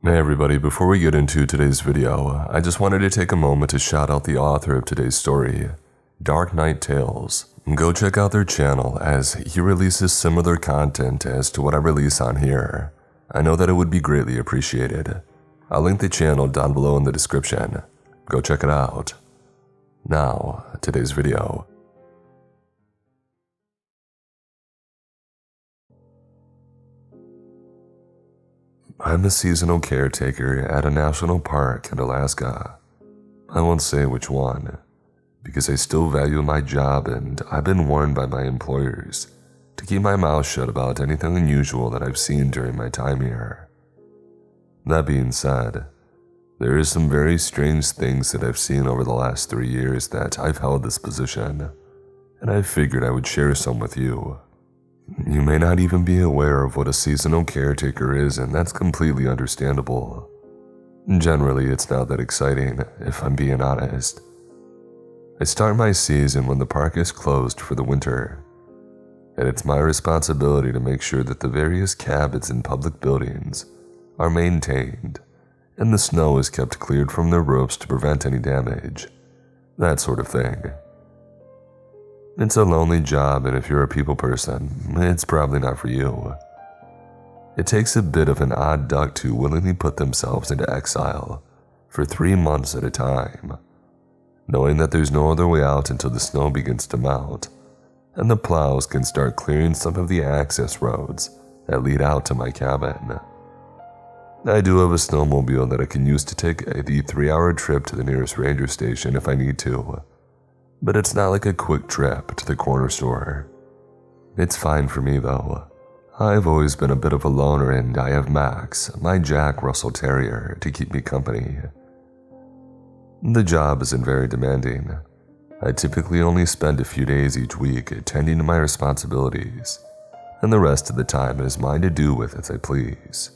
Hey everybody, before we get into today's video, I just wanted to take a moment to shout out the author of today's story, DarkNightTales. Go check out their channel as he releases similar content as to what I release on here. I know that it would be greatly appreciated. I'll link the channel down below in the description. Go check it out. Now, today's video. I'm a seasonal caretaker at a national park in Alaska. I won't say which one, because I still value my job and I've been warned by my employers to keep my mouth shut about anything unusual that I've seen during my time here. That being said, there is some very strange things that I've seen over the last 3 years that I've held this position, and I figured I would share some with you. You may not even be aware of what a seasonal caretaker is, and that's completely understandable. Generally, it's not that exciting, if I'm being honest. I start my season when the park is closed for the winter, and it's my responsibility to make sure that the various cabins and public buildings are maintained, and the snow is kept cleared from their roofs to prevent any damage, that sort of thing. It's a lonely job, and if you're a people person, it's probably not for you. It takes a bit of an odd duck to willingly put themselves into exile for 3 months at a time, knowing that there's no other way out until the snow begins to melt, and the plows can start clearing some of the access roads that lead out to my cabin. I do have a snowmobile that I can use to take the 3-hour trip to the nearest ranger station if I need to. But it's not like a quick trip to the corner store. It's fine for me though. I've always been a bit of a loner, and I have Max, my Jack Russell Terrier, to keep me company. The job isn't very demanding. I typically only spend a few days each week attending to my responsibilities, and the rest of the time is mine to do with as I please.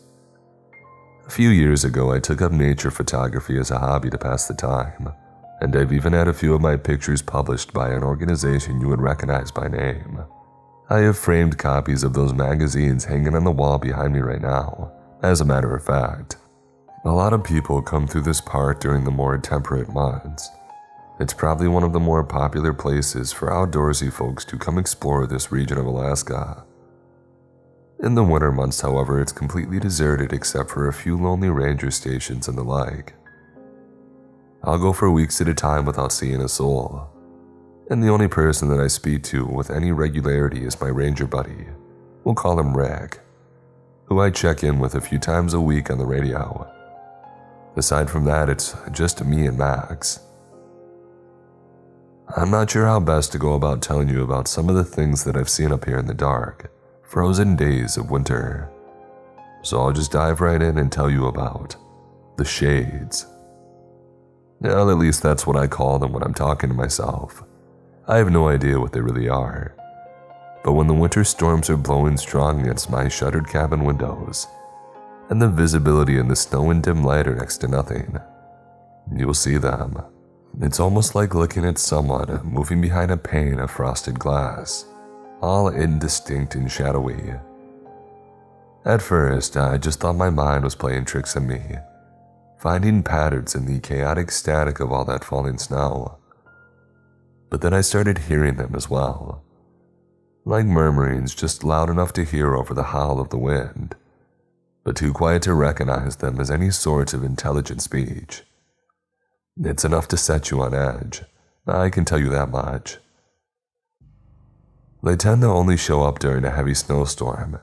A few years ago, I took up nature photography as a hobby to pass the time, and I've even had a few of my pictures published by an organization you would recognize by name. I have framed copies of those magazines hanging on the wall behind me right now, as a matter of fact. A lot of people come through this park during the more temperate months. It's probably one of the more popular places for outdoorsy folks to come explore this region of Alaska. In the winter months, however, it's completely deserted except for a few lonely ranger stations and the like. I'll go for weeks at a time without seeing a soul, and the only person that I speak to with any regularity is my ranger buddy, we'll call him Rick, who I check in with a few times a week on the radio. Aside from that, it's just me and Max. I'm not sure how best to go about telling you about some of the things that I've seen up here in the dark, frozen days of winter, so I'll just dive right in and tell you about the shades. Well, at least that's what I call them when I'm talking to myself. I have no idea what they really are. But when the winter storms are blowing strong against my shuttered cabin windows, and the visibility in the snow and dim light are next to nothing, you'll see them. It's almost like looking at someone moving behind a pane of frosted glass, all indistinct and shadowy. At first, I just thought my mind was playing tricks on me, finding patterns in the chaotic static of all that falling snow. But then I started hearing them as well, like murmurings just loud enough to hear over the howl of the wind, but too quiet to recognize them as any sort of intelligent speech. It's enough to set you on edge, I can tell you that much. They tend to only show up during a heavy snowstorm,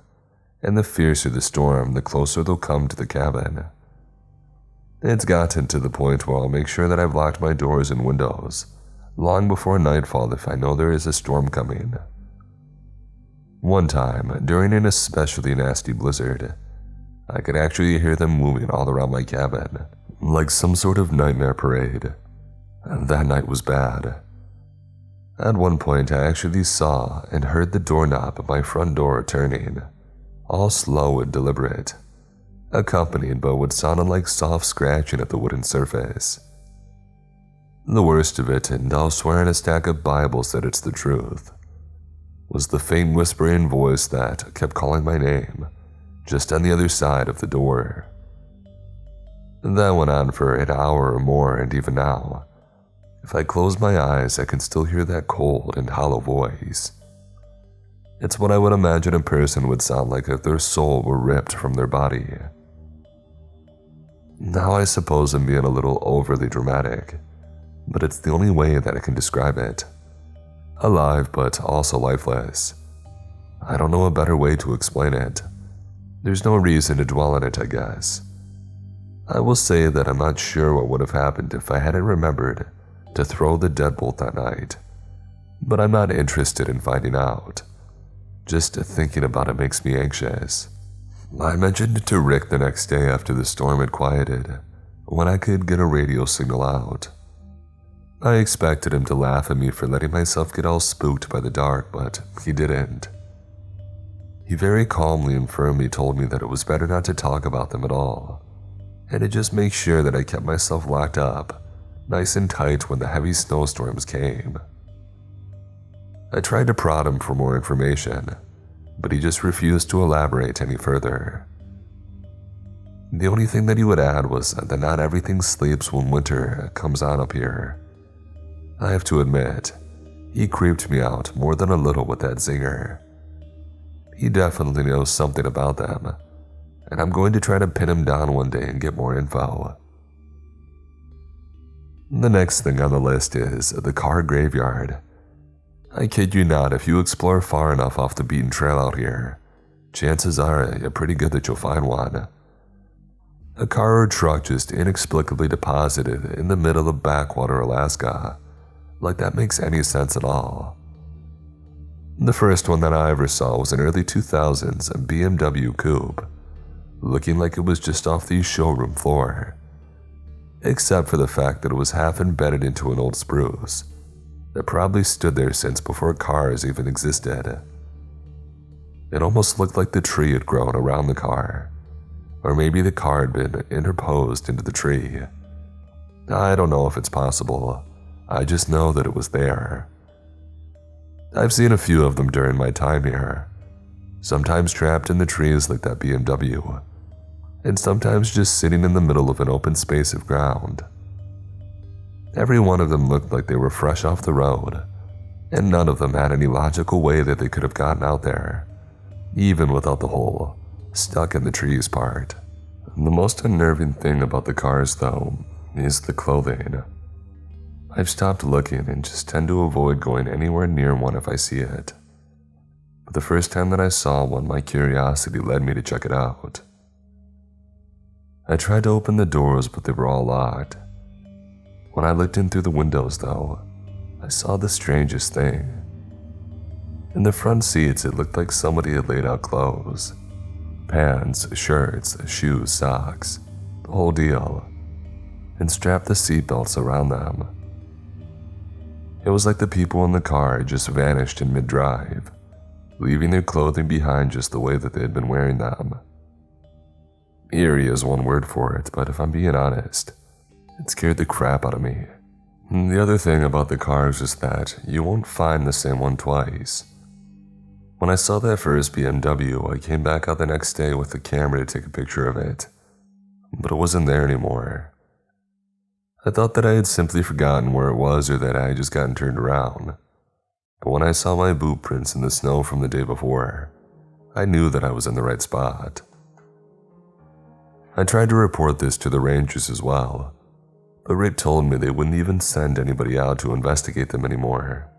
and the fiercer the storm, the closer they'll come to the cabin. It's gotten to the point where I'll make sure that I've locked my doors and windows long before nightfall if I know there is a storm coming. One time, during an especially nasty blizzard, I could actually hear them moving all around my cabin, like some sort of nightmare parade. And that night was bad. At one point, I actually saw and heard the doorknob of my front door turning, all slow and deliberate, accompanied by what sounded like soft scratching at the wooden surface. The worst of it, and I'll swear on a stack of Bibles that it's the truth, was the faint whispering voice that kept calling my name just on the other side of the door. That went on for an hour or more, and even now, if I close my eyes, I can still hear that cold and hollow voice. It's what I would imagine a person would sound like if their soul were ripped from their body. Now I suppose I'm being a little overly dramatic, but it's the only way that I can describe it. Alive, but also lifeless. I don't know a better way to explain it. There's no reason to dwell on it, I guess. I will say that I'm not sure what would have happened if I hadn't remembered to throw the deadbolt that night, but I'm not interested in finding out. Just thinking about it makes me anxious. I mentioned it to Rick the next day after the storm had quieted, when I could get a radio signal out. I expected him to laugh at me for letting myself get all spooked by the dark, but he didn't. He very calmly and firmly told me that it was better not to talk about them at all, and to just make sure that I kept myself locked up, nice and tight when the heavy snowstorms came. I tried to prod him for more information, but he just refused to elaborate any further. The only thing that he would add was that not everything sleeps when winter comes on up here. I have to admit, he creeped me out more than a little with that zinger. He definitely knows something about them, and I'm going to try to pin him down one day and get more info. The next thing on the list is the car graveyard. I kid you not, if you explore far enough off the beaten trail out here, chances are you're pretty good that you'll find one. A car or truck just inexplicably deposited in the middle of backwater Alaska, like that makes any sense at all. The first one that I ever saw was an early 2000s BMW coupe, looking like it was just off the showroom floor, except for the fact that it was half embedded into an old spruce that probably stood there since before cars even existed. It almost looked like the tree had grown around the car, or maybe the car had been interposed into the tree. I don't know if it's possible, I just know that it was there. I've seen a few of them during my time here, sometimes trapped in the trees like that BMW, and sometimes just sitting in the middle of an open space of ground. Every one of them looked like they were fresh off the road, and none of them had any logical way that they could have gotten out there, even without the whole stuck in the trees part. The most unnerving thing about the cars, though, is the clothing. I've stopped looking and just tend to avoid going anywhere near one if I see it. But the first time that I saw one, my curiosity led me to check it out. I tried to open the doors, but they were all locked. When I looked in through the windows, though, I saw the strangest thing. In the front seats, it looked like somebody had laid out clothes. Pants, shirts, shoes, socks, the whole deal, and strapped the seatbelts around them. It was like the people in the car had just vanished in mid-drive, leaving their clothing behind just the way that they had been wearing them. Eerie is one word for it, but if I'm being honest, it scared the crap out of me. The other thing about the cars is that you won't find the same one twice. When I saw that first BMW, I came back out the next day with the camera to take a picture of it, but it wasn't there anymore. I thought that I had simply forgotten where it was or that I had just gotten turned around, but when I saw my boot prints in the snow from the day before, I knew that I was in the right spot. I tried to report this to the rangers as well, but Rick told me they wouldn't even send anybody out to investigate them anymore.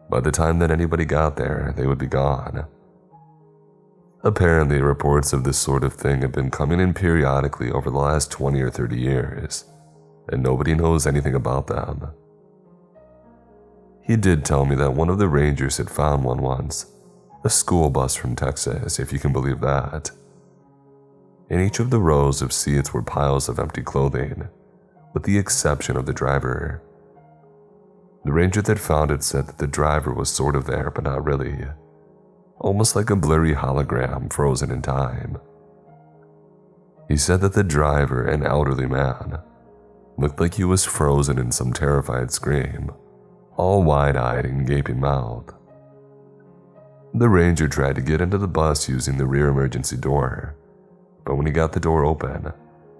By the time that anybody got there, they would be gone. Apparently, reports of this sort of thing have been coming in periodically over the last 20 or 30 years, and nobody knows anything about them. He did tell me that one of the rangers had found one once, a school bus from Texas, if you can believe that. In each of the rows of seats were piles of empty clothing, with the exception of the driver. The ranger that found it said that the driver was sort of there, but not really, almost like a blurry hologram frozen in time. He said that the driver, an elderly man, looked like he was frozen in some terrified scream, all wide-eyed and gaping mouth. The ranger tried to get into the bus using the rear emergency door, but when he got the door open,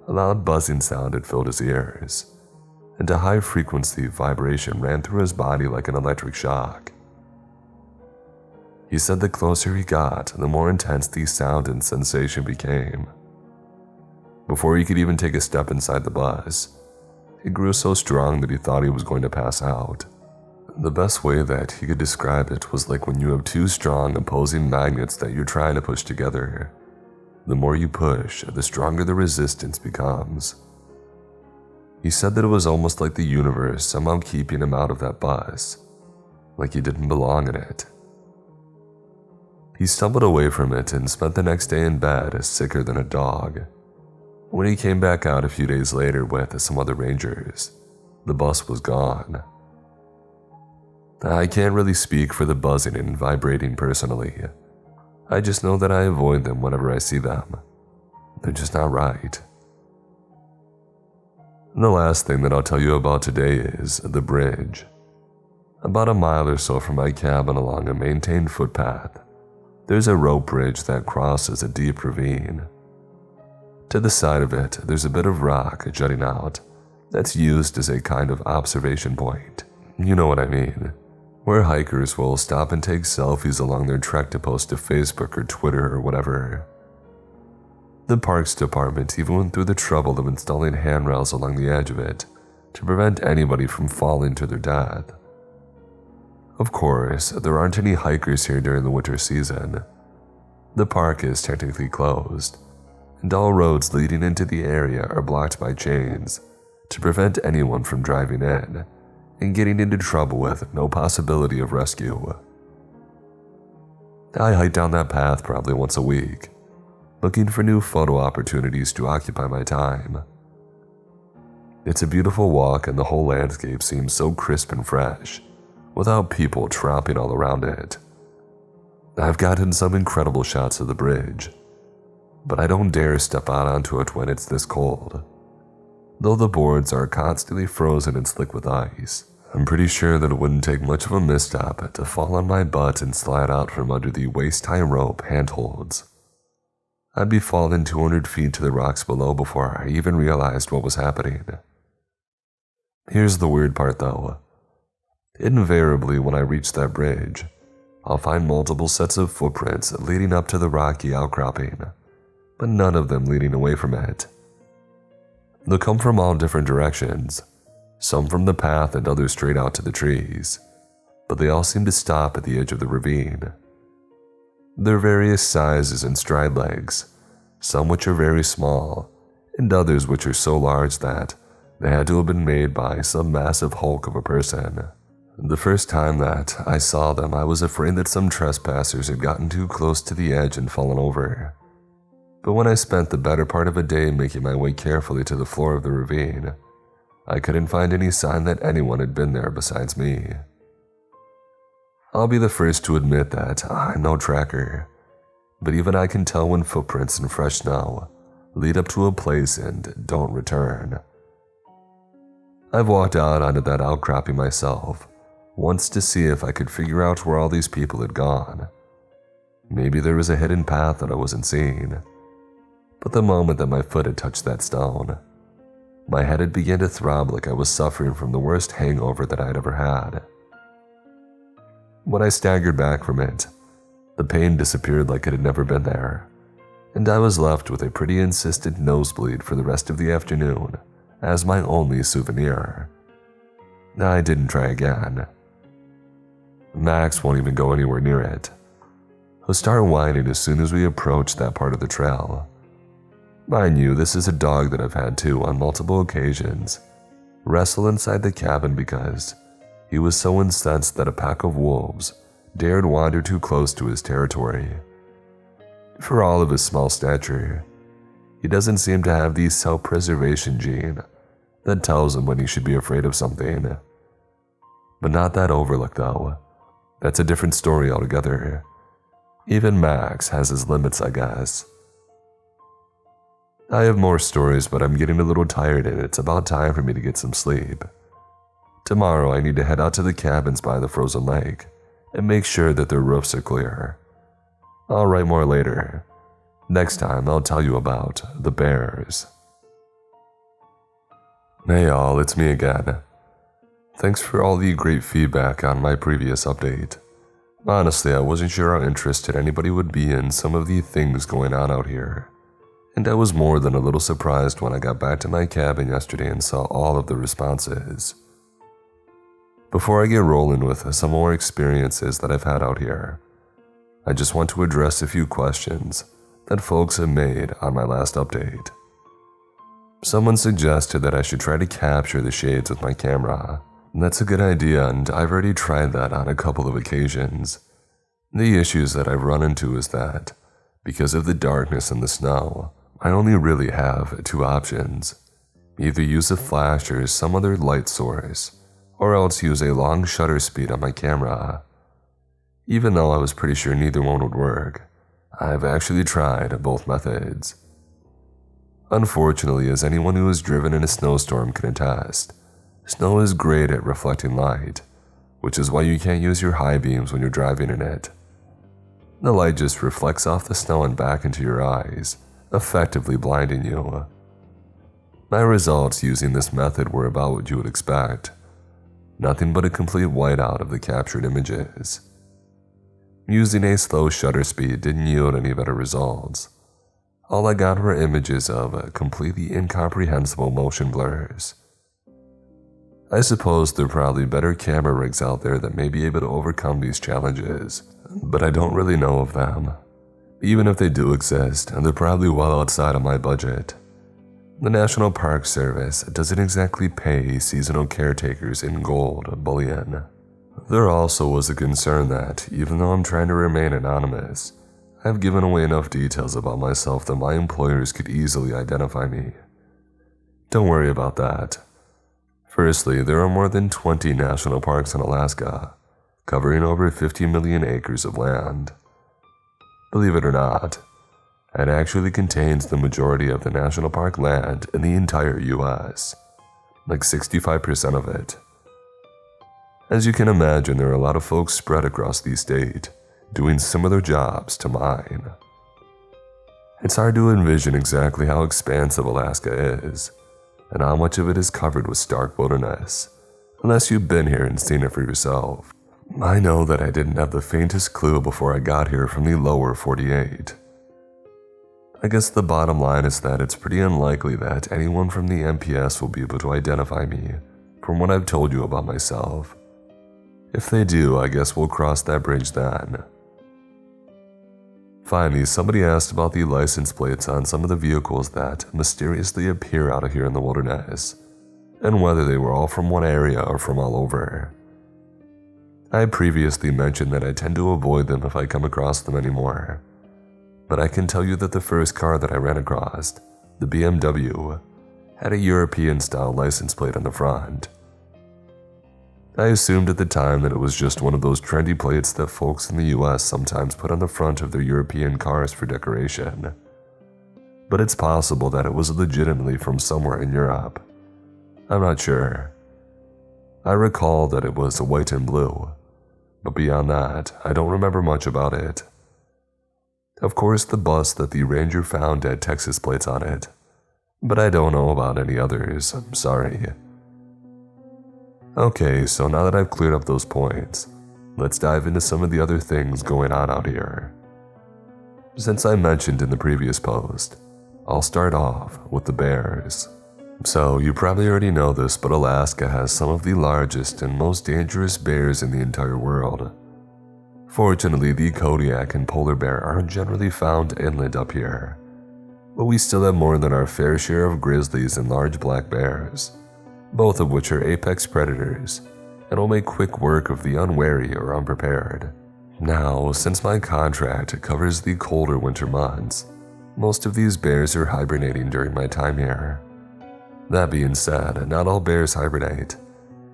A loud buzzing sound had filled his ears, and a high-frequency vibration ran through his body like an electric shock. He said the closer he got, the more intense the sound and sensation became. Before he could even take a step inside the bus, it grew so strong that he thought he was going to pass out. The best way that he could describe it was like when you have two strong opposing magnets that you're trying to push together. The more you push, the stronger the resistance becomes. He said that it was almost like the universe somehow keeping him out of that bus, like he didn't belong in it. He stumbled away from it and spent the next day in bed, sicker than a dog. When he came back out a few days later with some other rangers, the bus was gone. I can't really speak for the buzzing and vibrating personally. I just know that I avoid them whenever I see them. They're just not right. The last thing that I'll tell you about today is the bridge. About a mile or so from my cabin along a maintained footpath, there's a rope bridge that crosses a deep ravine. To the side of it, there's a bit of rock jutting out that's used as a kind of observation point. You know what I mean, where hikers will stop and take selfies along their trek to post to Facebook or Twitter or whatever. The parks department even went through the trouble of installing handrails along the edge of it to prevent anybody from falling to their death. Of course, there aren't any hikers here during the winter season. The park is technically closed, and all roads leading into the area are blocked by chains to prevent anyone from driving in and getting into trouble with no possibility of rescue. I hike down that path probably once a week, looking for new photo opportunities to occupy my time. It's a beautiful walk and the whole landscape seems so crisp and fresh, without people tromping all around it. I've gotten some incredible shots of the bridge, but I don't dare step out onto it when it's this cold. Though the boards are constantly frozen and slick with ice, I'm pretty sure that it wouldn't take much of a misstep to fall on my butt and slide out from under the waist-high rope handholds. I'd be falling 200 feet to the rocks below before I even realized what was happening. Here's the weird part though. Invariably, when I reach that bridge, I'll find multiple sets of footprints leading up to the rocky outcropping, but none of them leading away from it. They'll come from all different directions, some from the path and others straight out to the trees, but they all seem to stop at the edge of the ravine. They're various sizes and stride lengths, some which are very small, and others which are so large that they had to have been made by some massive hulk of a person. The first time that I saw them, I was afraid that some trespassers had gotten too close to the edge and fallen over. But when I spent the better part of a day making my way carefully to the floor of the ravine, I couldn't find any sign that anyone had been there besides me. I'll be the first to admit that I'm no tracker, but even I can tell when footprints in fresh snow lead up to a place and don't return. I've walked out onto that outcropping myself, once to see if I could figure out where all these people had gone. Maybe there was a hidden path that I wasn't seeing. But the moment that my foot had touched that stone, my head had begun to throb like I was suffering from the worst hangover that I'd ever had. When I staggered back from it, the pain disappeared like it had never been there, and I was left with a pretty insistent nosebleed for the rest of the afternoon as my only souvenir. I didn't try again. Max won't even go anywhere near it. He'll start whining as soon as we approach that part of the trail. Mind you, this is a dog that I've had to, on multiple occasions, wrestle inside the cabin because he was so incensed that a pack of wolves dared wander too close to his territory. For all of his small stature, he doesn't seem to have the self-preservation gene that tells him when he should be afraid of something. But not that overlook though. That's a different story altogether. Even Max has his limits, I guess. I have more stories, but I'm getting a little tired and it's about time for me to get some sleep. Tomorrow I need to head out to the cabins by the frozen lake and make sure that their roofs are clear. I'll write more later. Next time I'll tell you about the bears. Hey y'all, it's me again. Thanks for all the great feedback on my previous update. Honestly, I wasn't sure how interested anybody would be in some of the things going on out here, and I was more than a little surprised when I got back to my cabin yesterday and saw all of the responses. Before I get rolling with some more experiences that I've had out here, I just want to address a few questions that folks have made on my last update. Someone suggested that I should try to capture the shades with my camera. That's a good idea, and I've already tried that on a couple of occasions. The issues that I've run into is that, because of the darkness and the snow, I only really have two options. Either use a flash or some other light source, or else use a long shutter speed on my camera. Even though I was pretty sure neither one would work, I've actually tried both methods. Unfortunately, as anyone who has driven in a snowstorm can attest, snow is great at reflecting light, which is why you can't use your high beams when you're driving in it. The light just reflects off the snow and back into your eyes, effectively blinding you. My results using this method were about what you would expect. Nothing but a complete whiteout of the captured images. Using a slow shutter speed didn't yield any better results. All I got were images of completely incomprehensible motion blurs. I suppose there are probably better camera rigs out there that may be able to overcome these challenges, but I don't really know of them. Even if they do exist, they're probably well outside of my budget. The National Park Service doesn't exactly pay seasonal caretakers in gold bullion. There also was a concern that, even though I'm trying to remain anonymous, I've given away enough details about myself that my employers could easily identify me. Don't worry about that. Firstly, there are more than 20 national parks in Alaska, covering over 50 million acres of land. Believe it or not, it actually contains the majority of the national park land in the entire US, like 65% of it. As you can imagine, there are a lot of folks spread across the state, doing similar jobs to mine. It's hard to envision exactly how expansive Alaska is, and how much of it is covered with stark wilderness, unless you've been here and seen it for yourself. I know that I didn't have the faintest clue before I got here from the lower 48. I guess the bottom line is that it's pretty unlikely that anyone from the NPS will be able to identify me from what I've told you about myself. If they do, I guess we'll cross that bridge then. Finally, somebody asked about the license plates on some of the vehicles that mysteriously appear out of here in the wilderness, and whether they were all from one area or from all over. I previously mentioned that I tend to avoid them if I come across them anymore, but I can tell you that the first car that I ran across, the BMW, had a European-style license plate on the front. I assumed at the time that it was just one of those trendy plates that folks in the US sometimes put on the front of their European cars for decoration. But it's possible that it was legitimately from somewhere in Europe. I'm not sure. I recall that it was white and blue, but beyond that, I don't remember much about it. Of course, the bus that the ranger found had Texas plates on it, but I don't know about any others, I'm sorry. Okay, so now that I've cleared up those points, let's dive into some of the other things going on out here. Since I mentioned in the previous post, I'll start off with the bears. So you probably already know this, but Alaska has some of the largest and most dangerous bears in the entire world. Fortunately, the Kodiak and polar bear aren't generally found inland up here, but we still have more than our fair share of grizzlies and large black bears, both of which are apex predators and will make quick work of the unwary or unprepared. Now, since my contract covers the colder winter months, most of these bears are hibernating during my time here. That being said, not all bears hibernate,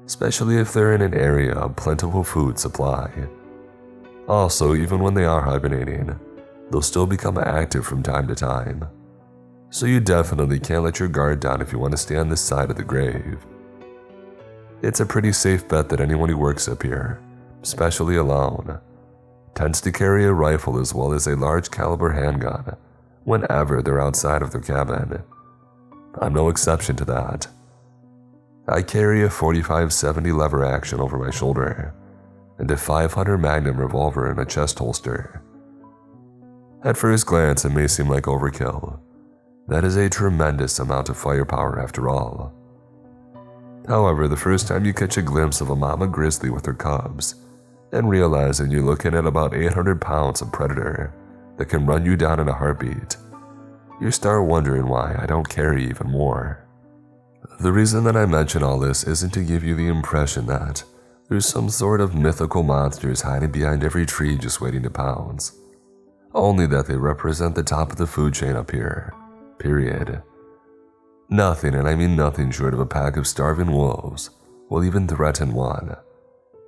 especially if they're in an area of plentiful food supply. Also, even when they are hibernating, they'll still become active from time to time. So you definitely can't let your guard down if you want to stay on this side of the grave. It's a pretty safe bet that anyone who works up here, especially alone, tends to carry a rifle as well as a large caliber handgun whenever they're outside of their cabin. I'm no exception to that. I carry a 45-70 lever action over my shoulder and a 500 Magnum revolver in a chest holster. At first glance, it may seem like overkill. That is a tremendous amount of firepower after all. However, the first time you catch a glimpse of a mama grizzly with her cubs and realize that you're looking at about 800 pounds of predator that can run you down in a heartbeat, you start wondering why I don't carry even more. The reason that I mention all this isn't to give you the impression that there's some sort of mythical monsters hiding behind every tree just waiting to pounce. Only that they represent the top of the food chain up here. Period. Nothing, and I mean nothing short of a pack of starving wolves will even threaten one.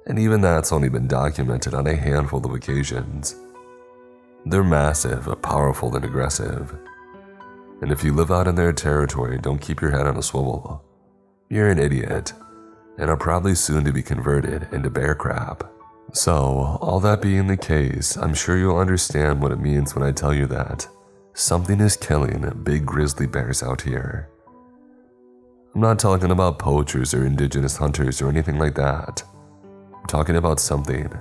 And even that's only been documented on a handful of occasions. They're massive, powerful, and aggressive. And if you live out in their territory and don't keep your head on a swivel, you're an idiot, and are probably soon to be converted into bear crap. So, all that being the case, I'm sure you'll understand what it means when I tell you that something is killing big grizzly bears out here. I'm not talking about poachers or indigenous hunters or anything like that. I'm talking about something,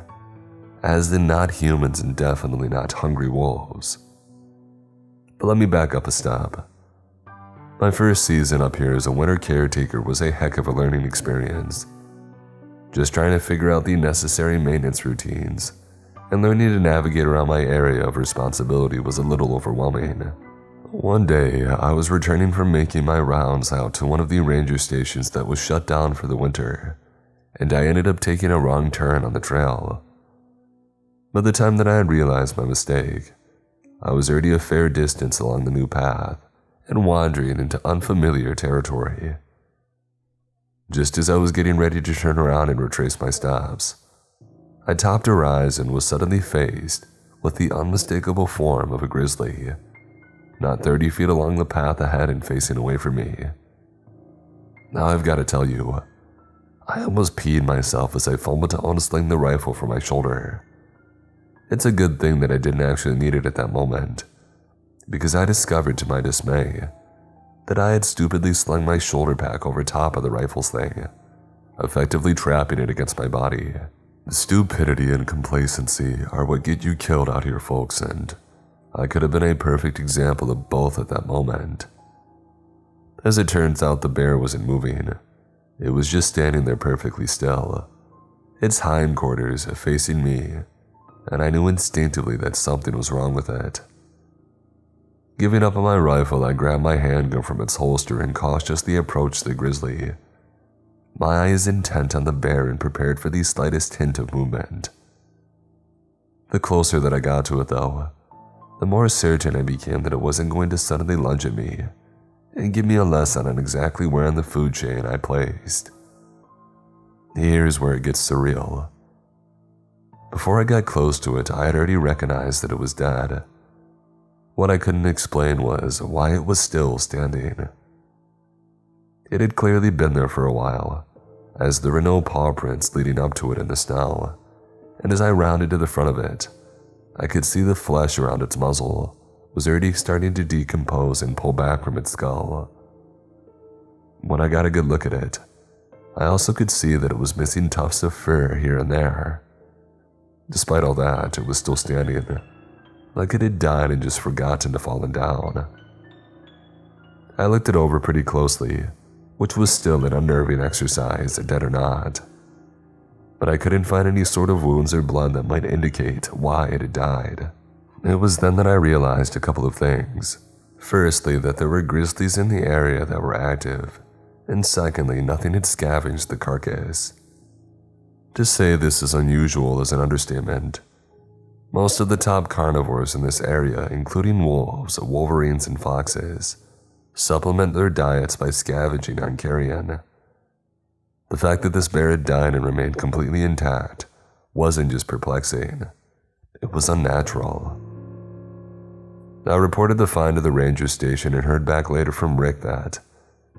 as in not humans and definitely not hungry wolves. But let me back up a step. My first season up here as a winter caretaker was a heck of a learning experience. Just trying to figure out the necessary maintenance routines and learning to navigate around my area of responsibility was a little overwhelming. One day, I was returning from making my rounds out to one of the ranger stations that was shut down for the winter, and I ended up taking a wrong turn on the trail. By the time that I had realized my mistake, I was already a fair distance along the new path and wandering into unfamiliar territory. Just as I was getting ready to turn around and retrace my steps, I topped a rise and was suddenly faced with the unmistakable form of a grizzly, not 30 feet along the path ahead and facing away from me. Now I've got to tell you, I almost peed myself as I fumbled to unsling the rifle from my shoulder. It's a good thing that I didn't actually need it at that moment, because I discovered to my dismay that I had stupidly slung my shoulder pack over top of the rifle sling, effectively trapping it against my body. Stupidity and complacency are what get you killed out here, folks, and I could have been a perfect example of both at that moment. As it turns out, the bear wasn't moving. It was just standing there perfectly still, its hindquarters facing me, and I knew instinctively that something was wrong with it. Giving up on my rifle, I grabbed my handgun from its holster and cautiously approached the grizzly, my eyes intent on the bear and prepared for the slightest hint of movement. The closer that I got to it, though, the more certain I became that it wasn't going to suddenly lunge at me and give me a lesson on exactly where in the food chain I placed. Here's where it gets surreal. Before I got close to it, I had already recognized that it was dead. What I couldn't explain was why it was still standing. It had clearly been there for a while, as there were no paw prints leading up to it in the snow, and as I rounded to the front of it, I could see the flesh around its muzzle was already starting to decompose and pull back from its skull. When I got a good look at it, I also could see that it was missing tufts of fur here and there. Despite all that, it was still standing, like it had died and just forgotten to fallen down. I looked it over pretty closely, which was still an unnerving exercise, dead or not. But I couldn't find any sort of wounds or blood that might indicate why it had died. It was then that I realized a couple of things. Firstly, that there were grizzlies in the area that were active, and secondly, nothing had scavenged the carcass. To say this is unusual is an understatement. Most of the top carnivores in this area, including wolves, wolverines, and foxes, supplement their diets by scavenging on carrion. The fact that this bear had died and remained completely intact wasn't just perplexing, it was unnatural. I reported the find to the ranger station and heard back later from Rick that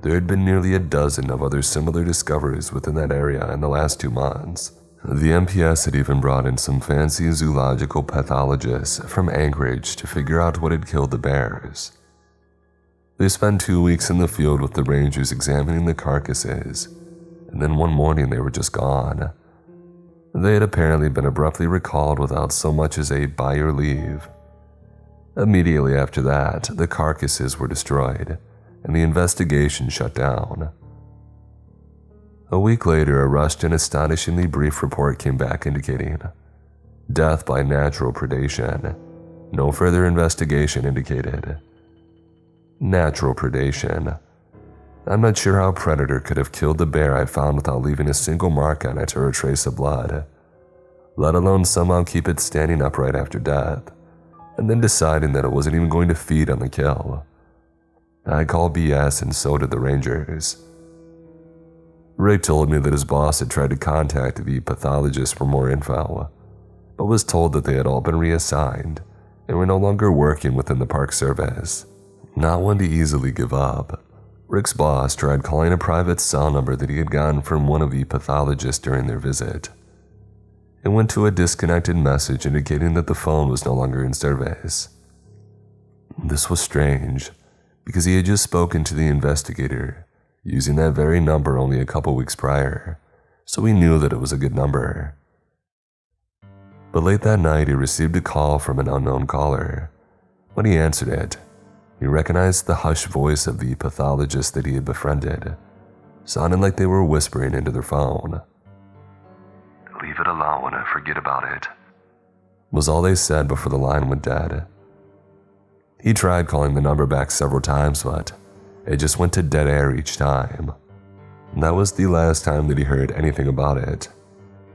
there had been nearly a dozen of other similar discoveries within that area in the last 2 months. The MPS had even brought in some fancy zoological pathologists from Anchorage to figure out what had killed the bears. They spent 2 weeks in the field with the rangers examining the carcasses and then one morning they were just gone. They had apparently been abruptly recalled without so much as a buy or leave. Immediately after that, the carcasses were destroyed, and the investigation shut down. A week later, a rushed and astonishingly brief report came back indicating death by natural predation. No further investigation indicated. Natural predation. I'm not sure how a predator could have killed the bear I found without leaving a single mark on it or a trace of blood, let alone somehow keep it standing upright after death, and then deciding that it wasn't even going to feed on the kill. I call BS, and so did the Rangers. Rick told me that his boss had tried to contact the pathologist for more info, but was told that they had all been reassigned and were no longer working within the park service. Not one to easily give up, Rick's boss tried calling a private cell number that he had gotten from one of the pathologists during their visit. It went to a disconnected message indicating that the phone was no longer in service. This was strange, because he had just spoken to the investigator using that very number only a couple weeks prior, so he knew that it was a good number. But late that night, he received a call from an unknown caller. When he answered it, he recognized the hushed voice of the pathologist that he had befriended. Sounded like they were whispering into their phone. "Leave it alone, forget about it," was all they said before the line went dead. He tried calling the number back several times, but it just went to dead air each time. That was the last time that he heard anything about it.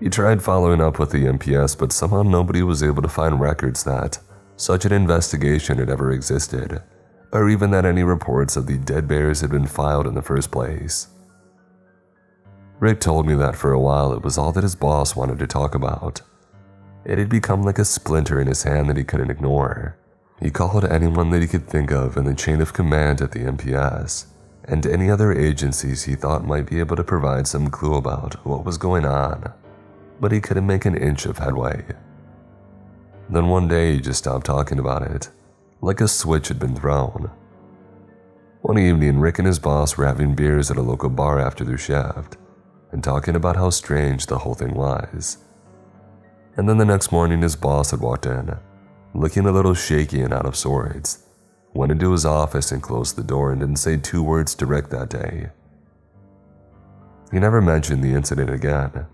He tried following up with the MPS, but somehow nobody was able to find records that such an investigation had ever existed, or even that any reports of the dead bears had been filed in the first place. Rick told me that for a while it was all that his boss wanted to talk about. It had become like a splinter in his hand that he couldn't ignore. He called anyone that he could think of in the chain of command at the MPS, and any other agencies he thought might be able to provide some clue about what was going on, but he couldn't make an inch of headway. Then one day he just stopped talking about it, like a switch had been thrown. One evening, Rick and his boss were having beers at a local bar after their shift, and talking about how strange the whole thing was. And then the next morning his boss had walked in, looking a little shaky and out of sorts, went into his office and closed the door and didn't say 2 words to Rick that day. He never mentioned the incident again.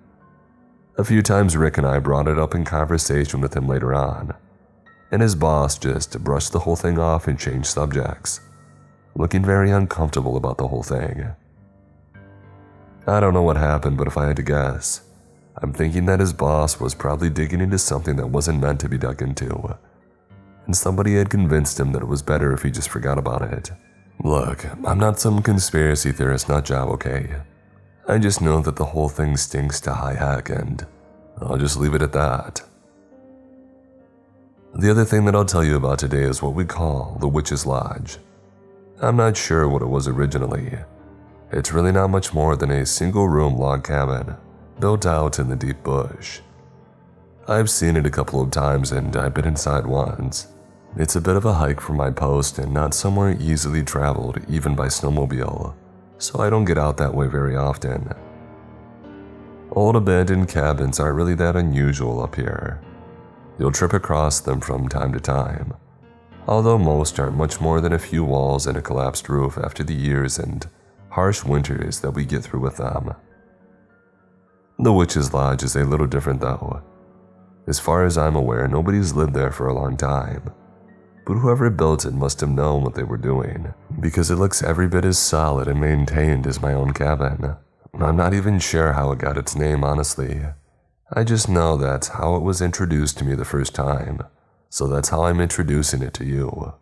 A few times Rick and I brought it up in conversation with him later on, and his boss just brushed the whole thing off and changed subjects, looking very uncomfortable about the whole thing. I don't know what happened, but if I had to guess, I'm thinking that his boss was probably digging into something that wasn't meant to be dug into, and somebody had convinced him that it was better if he just forgot about it. Look, I'm not some conspiracy theorist nut job, okay? I just know that the whole thing stinks to high heck, and I'll just leave it at that. The other thing that I'll tell you about today is what we call the Witch's Lodge. I'm not sure what it was originally. It's really not much more than a single-room log cabin built out in the deep bush. I've seen it a couple of times and I've been inside once. It's a bit of a hike from my post and not somewhere easily traveled even by snowmobile, so I don't get out that way very often. Old abandoned cabins aren't really that unusual up here. You'll trip across them from time to time, although most aren't much more than a few walls and a collapsed roof after the years and harsh winters that we get through with them. The Witch's Lodge is a little different though. As far as I'm aware, nobody's lived there for a long time, but whoever built it must have known what they were doing, because it looks every bit as solid and maintained as my own cabin. I'm not even sure how it got its name, honestly. I just know that's how it was introduced to me the first time, so that's how I'm introducing it to you.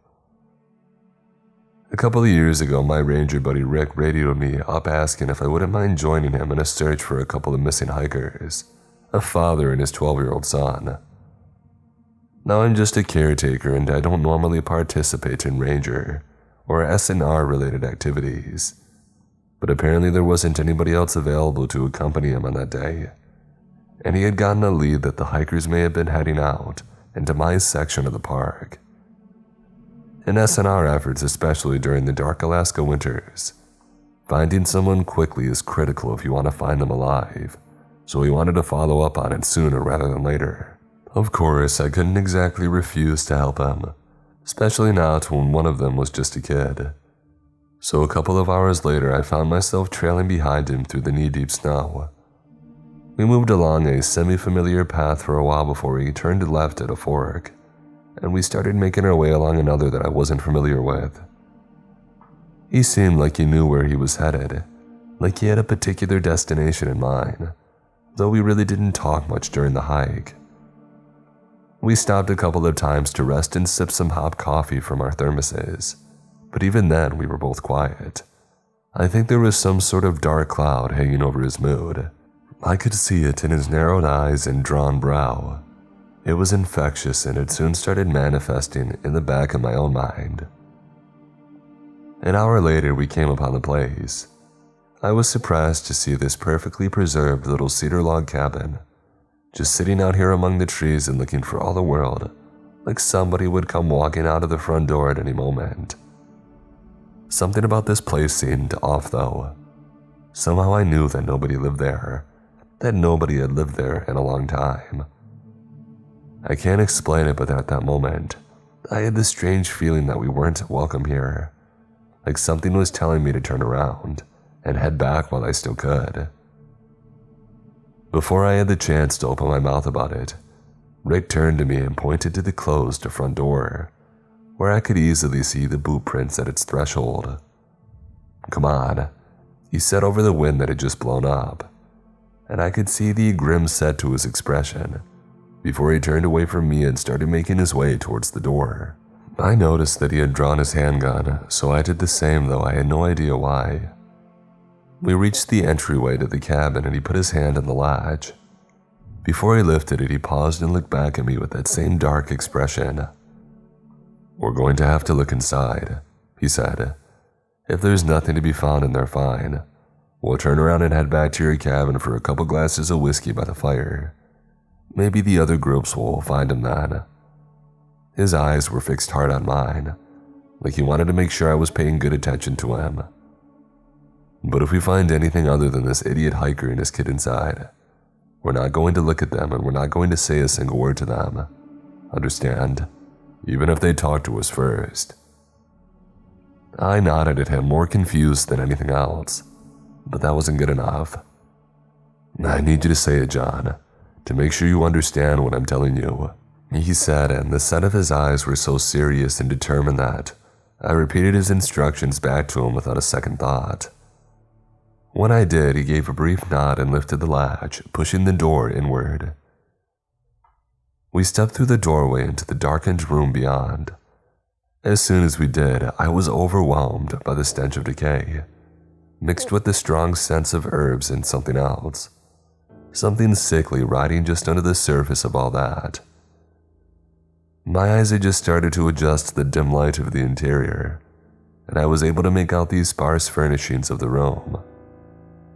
A couple of years ago, my ranger buddy Rick radioed me up asking if I wouldn't mind joining him in a search for a couple of missing hikers, a father and his 12-year-old son. Now I'm just a caretaker and I don't normally participate in ranger or SNR related activities, but apparently there wasn't anybody else available to accompany him on that day, and he had gotten a lead that the hikers may have been heading out into my section of the park. In SNR efforts, especially during the dark Alaska winters, Finding someone quickly is critical if you want to find them alive, so we wanted to follow up on it sooner rather than later. Of course, I couldn't exactly refuse to help him, especially not when one of them was just a kid. So a couple of hours later, I found myself trailing behind him through the knee-deep snow. We moved along a semi-familiar path for a while before we turned left at a fork, and we started making our way along another that I wasn't familiar with. He seemed like he knew where he was headed, like he had a particular destination in mind, though we really didn't talk much during the hike. We stopped a couple of times to rest and sip some hot coffee from our thermoses, but even then we were both quiet. I think there was some sort of dark cloud hanging over his mood. I could see it in his narrowed eyes and drawn brow. It was infectious, and it soon started manifesting in the back of my own mind. An hour later, we came upon the place. I was surprised to see this perfectly preserved little cedar log cabin, just sitting out here among the trees and looking for all the world like somebody would come walking out of the front door at any moment. Something about this place seemed off though. Somehow I knew that nobody lived there, that nobody had lived there in a long time. I can't explain it, but at that moment, I had this strange feeling that we weren't welcome here, like something was telling me to turn around and head back while I still could. Before I had the chance to open my mouth about it, Rick turned to me and pointed to the closed front door, where I could easily see the boot prints at its threshold. "Come on," he said over the wind that had just blown up, and I could see the grim set to his expression before he turned away from me and started making his way towards the door. I noticed that he had drawn his handgun, so I did the same, though I had no idea why. We reached the entryway to the cabin and he put his hand on the latch. Before he lifted it, he paused and looked back at me with that same dark expression. "We're going to have to look inside," he said. "If there's nothing to be found in there, fine. We'll turn around and head back to your cabin for a couple glasses of whiskey by the fire. Maybe the other groups will find him then." His eyes were fixed hard on mine, like he wanted to make sure I was paying good attention to him. "But if we find anything other than this idiot hiker and his kid inside, we're not going to look at them and we're not going to say a single word to them. Understand? Even if they talk to us first." I nodded at him, more confused than anything else, but that wasn't good enough. "I need you to say it, John, to make sure you understand what I'm telling you," he said, and the set of his eyes were so serious and determined that I repeated his instructions back to him without a second thought. When I did, he gave a brief nod and lifted the latch, pushing the door inward. We stepped through the doorway into the darkened room beyond. As soon as we did, I was overwhelmed by the stench of decay, mixed with the strong sense of herbs and something else. Something sickly riding just under the surface of all that. My eyes had just started to adjust to the dim light of the interior, and I was able to make out the sparse furnishings of the room.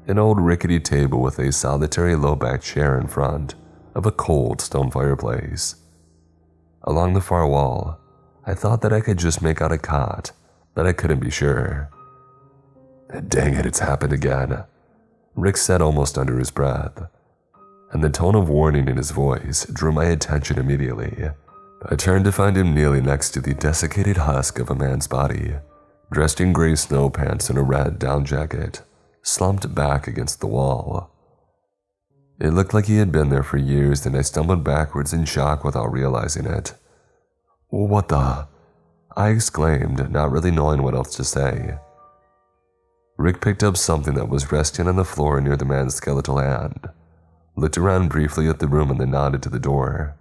An old rickety table with a solitary low-backed chair in front of a cold stone fireplace. Along the far wall, I thought that I could just make out a cot, but I couldn't be sure. "Dang it, it's happened again," Rick said almost under his breath, and the tone of warning in his voice drew my attention immediately. I turned to find him kneeling next to the desiccated husk of a man's body, dressed in gray snow pants and a red down jacket, slumped back against the wall. It looked like he had been there for years, and I stumbled backwards in shock without realizing it. "What the?" I exclaimed, not really knowing what else to say. Rick picked up something that was resting on the floor near the man's skeletal hand, looked around briefly at the room, and then nodded to the door.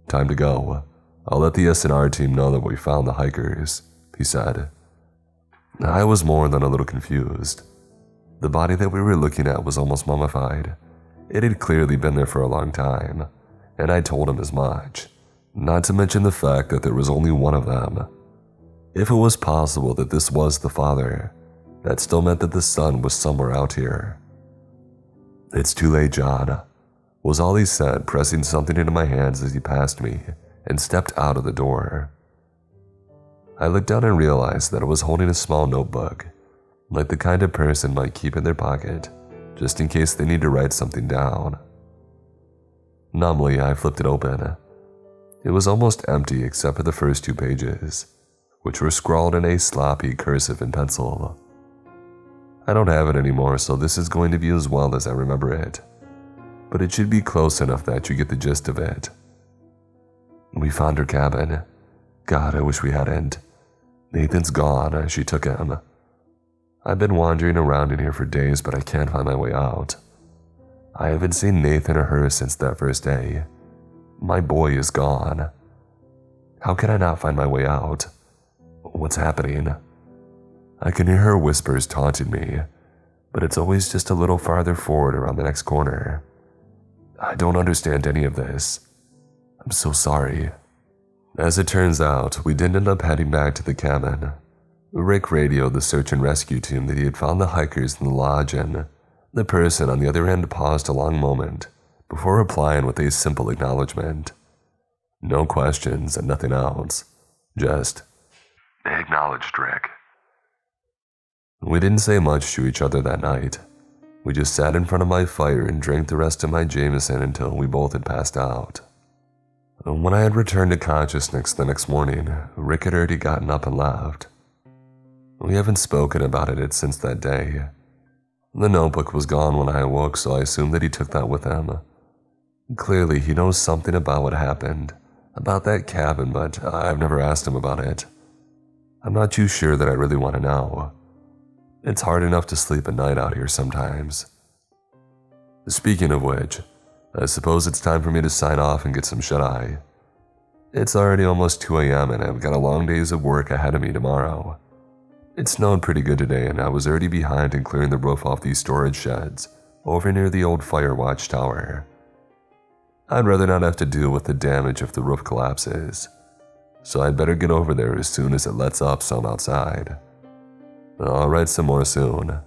"Time to go. I'll let the S&R team know that we found the hikers," he said. I was more than a little confused. The body that we were looking at was almost mummified. It had clearly been there for a long time, and I told him as much, not to mention the fact that there was only one of them. If it was possible that this was the father, that still meant that the son was somewhere out here. "It's too late, John," was all he said, pressing something into my hands as he passed me and stepped out of the door. I looked down and realized that I was holding a small notebook, like the kind of person might keep in their pocket just in case they need to write something down. Numbly, I flipped it open. It was almost empty except for the first 2 pages, which were scrawled in a sloppy cursive in pencil. I don't have it anymore, so this is going to be as well as I remember it, but it should be close enough that you get the gist of it. We found her cabin. God, I wish we hadn't. Nathan's gone. She took him. I've been wandering around in here for days, but I can't find my way out. I haven't seen Nathan or her since that first day. My boy is gone. How can I not find my way out? What's happening? I can hear her whispers taunting me, but it's always just a little farther forward around the next corner. I don't understand any of this. I'm so sorry. As it turns out, we didn't end up heading back to the cabin. Rick radioed the search and rescue team that he had found the hikers in the lodge, and the person on the other end paused a long moment before replying with a simple acknowledgement. No questions and nothing else. Just, acknowledged, Rick. We didn't say much to each other that night. We just sat in front of my fire and drank the rest of my Jameson until we both had passed out. When I had returned to consciousness the next morning, Rick had already gotten up and left. We haven't spoken about it since that day. The notebook was gone when I awoke, so I assumed that he took that with him. Clearly, he knows something about what happened, about that cabin, but I've never asked him about it. I'm not too sure that I really want to know. It's hard enough to sleep at night out here sometimes. Speaking of which, I suppose it's time for me to sign off and get some shut-eye. It's already almost 2 a.m. and I've got a long days of work ahead of me tomorrow. It snowed pretty good today and I was already behind in clearing the roof off these storage sheds over near the old fire watchtower. I'd rather not have to deal with the damage if the roof collapses, so I'd better get over there as soon as it lets up some outside. I'll write some more soon.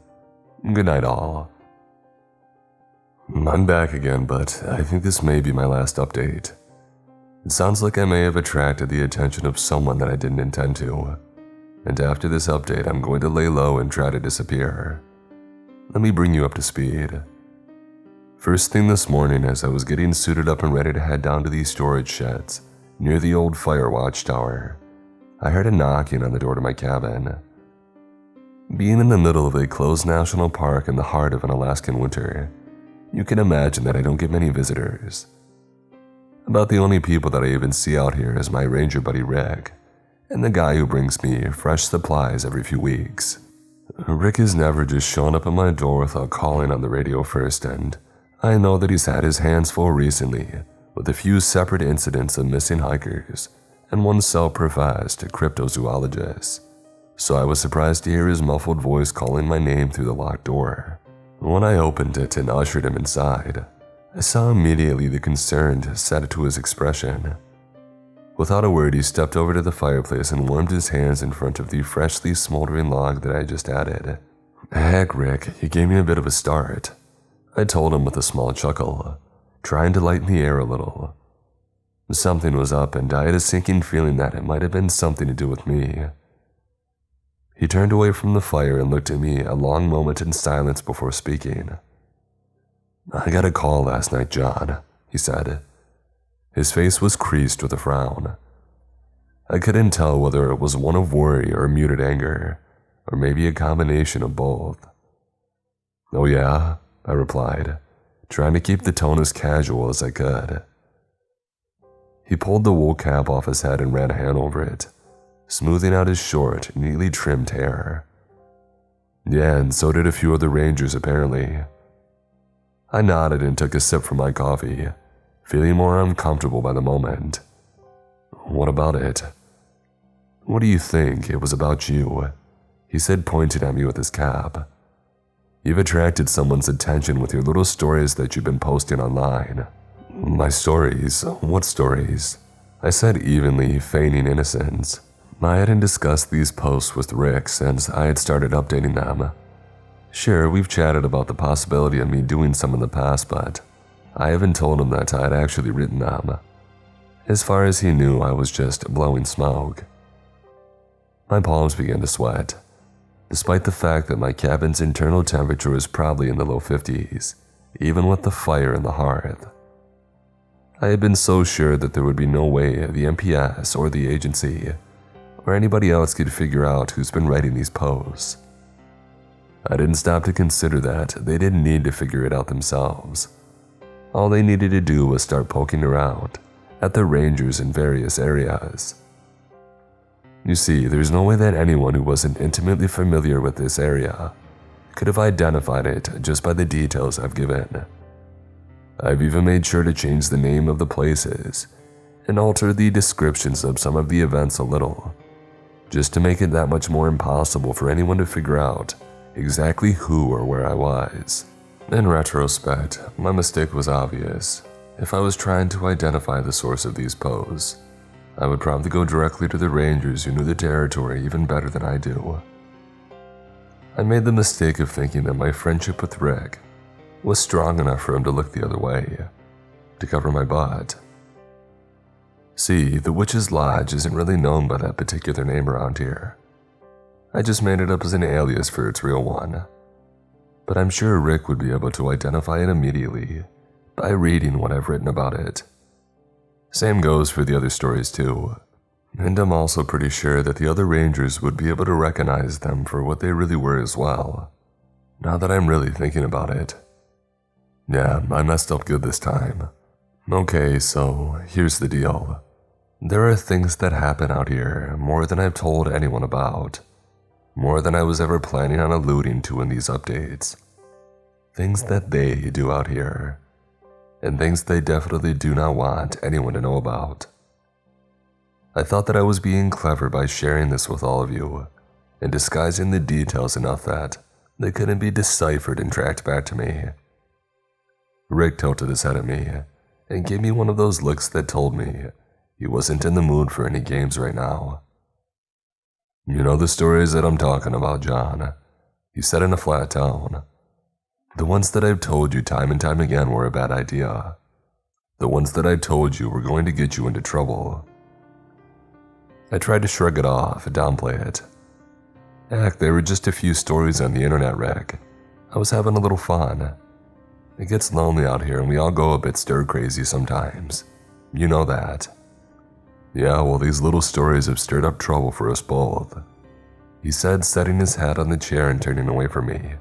Good night, all. I'm back again, but I think this may be my last update. It sounds like I may have attracted the attention of someone that I didn't intend to, and after this update I'm going to lay low and try to disappear. Let me bring you up to speed. First thing this morning, as I was getting suited up and ready to head down to these storage sheds near the old fire watchtower, I heard a knocking on the door to my cabin. Being in the middle of a closed national park in the heart of an Alaskan winter, you can imagine that I don't get many visitors. About the only people that I even see out here is my ranger buddy Rick, and the guy who brings me fresh supplies every few weeks. Rick has never just shown up at my door without calling on the radio first, and I know that he's had his hands full recently with a few separate incidents of missing hikers and one self-professed cryptozoologist, so I was surprised to hear his muffled voice calling my name through the locked door. When I opened it and ushered him inside, I saw immediately the concern set to his expression. Without a word, he stepped over to the fireplace and warmed his hands in front of the freshly smoldering log that I just added. Heck, Rick, you gave me a bit of a start, I told him with a small chuckle, trying to lighten the air a little. Something was up, and I had a sinking feeling that it might have been something to do with me. He turned away from the fire and looked at me a long moment in silence before speaking. I got a call last night, John, he said. His face was creased with a frown. I couldn't tell whether it was one of worry or muted anger, or maybe a combination of both. Oh yeah, I replied, trying to keep the tone as casual as I could. He pulled the wool cap off his head and ran a hand over it, smoothing out his short, neatly trimmed hair. Yeah, and so did a few other rangers apparently. I nodded and took a sip from my coffee, feeling more uncomfortable by the moment. What about it? What do you think? It was about you, he said, pointing at me with his cap. You've attracted someone's attention with your little stories that you've been posting online. My stories? What stories? I said evenly, feigning innocence. I hadn't discussed these posts with Rick since I had started updating them. Sure, we've chatted about the possibility of me doing some in the past, but I haven't told him that I had actually written them. As far as he knew, I was just blowing smoke. My palms began to sweat. despite the fact that my cabin's internal temperature was probably in the low 50s, even with the fire in the hearth. I had been so sure that there would be no way the MPS or the agency or anybody else could figure out who's been writing these posts. I didn't stop to consider that they didn't need to figure it out themselves. All they needed to do was start poking around at the rangers in various areas. You see, there's no way that anyone who wasn't intimately familiar with this area could have identified it just by the details I've given. I've even made sure to change the name of the places and alter the descriptions of some of the events a little, just to make it that much more impossible for anyone to figure out exactly who or where I was. In retrospect, my mistake was obvious. If I was trying to identify the source of these posts, I would probably go directly to the rangers who knew the territory even better than I do. I made the mistake of thinking that my friendship with Rick was strong enough for him to look the other way, to cover my butt. See, the Witch's Lodge isn't really known by that particular name around here. I just made it up as an alias for its real one. But I'm sure Rick would be able to identify it immediately by reading what I've written about it. Same goes for the other stories too. And I'm also pretty sure that the other rangers would be able to recognize them for what they really were as well, now that I'm really thinking about it. Yeah, I messed up good this time. Okay, so here's the deal. There are things that happen out here more than I've told anyone about, more than I was ever planning on alluding to in these updates. Things that they do out here, and things they definitely do not want anyone to know about. I thought that I was being clever by sharing this with all of you, and disguising the details enough that they couldn't be deciphered and tracked back to me. Rick tilted his head at me and gave me one of those looks that told me he wasn't in the mood for any games right now. You know the stories that I'm talking about, John, he said in a flat tone. The ones that I've told you time and time again were a bad idea. The ones that I've told you were going to get you into trouble. I tried to shrug it off and downplay it. Heck, they were just a few stories on the internet, Rick. I was having a little fun. It gets lonely out here and we all go a bit stir-crazy sometimes. You know that. Yeah, well, these little stories have stirred up trouble for us both, he said, setting his hat on the chair and turning away from me,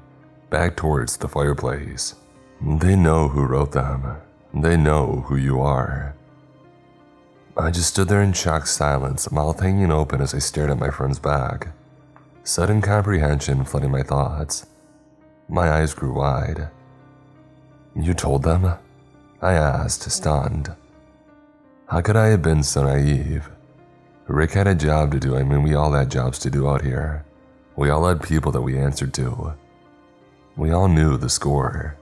back towards the fireplace. They know who wrote them. They know who you are. I just stood there in shocked silence, mouth hanging open as I stared at my friend's back, sudden comprehension flooding my thoughts. My eyes grew wide. You told them? I asked, stunned. How could I have been so naive? Rick had a job to do. I mean, we all had jobs to do out here. We all had people that we answered to. We all knew the score.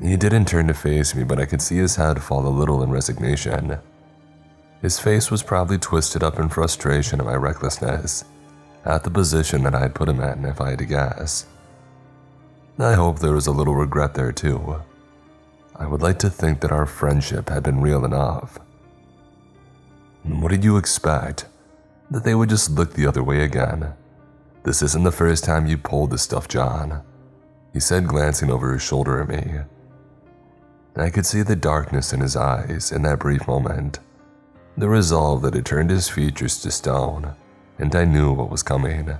He didn't turn to face me, but I could see his head fall a little in resignation. His face was probably twisted up in frustration at my recklessness, at the position that I had put him in, if I had to guess. I hope there was a little regret there too. I would like to think that our friendship had been real enough. What did you expect? That they would just look the other way again? This isn't the first time you pulled this stuff, John, he said, glancing over his shoulder at me. I could see the darkness in his eyes in that brief moment, the resolve that had turned his features to stone, and I knew what was coming.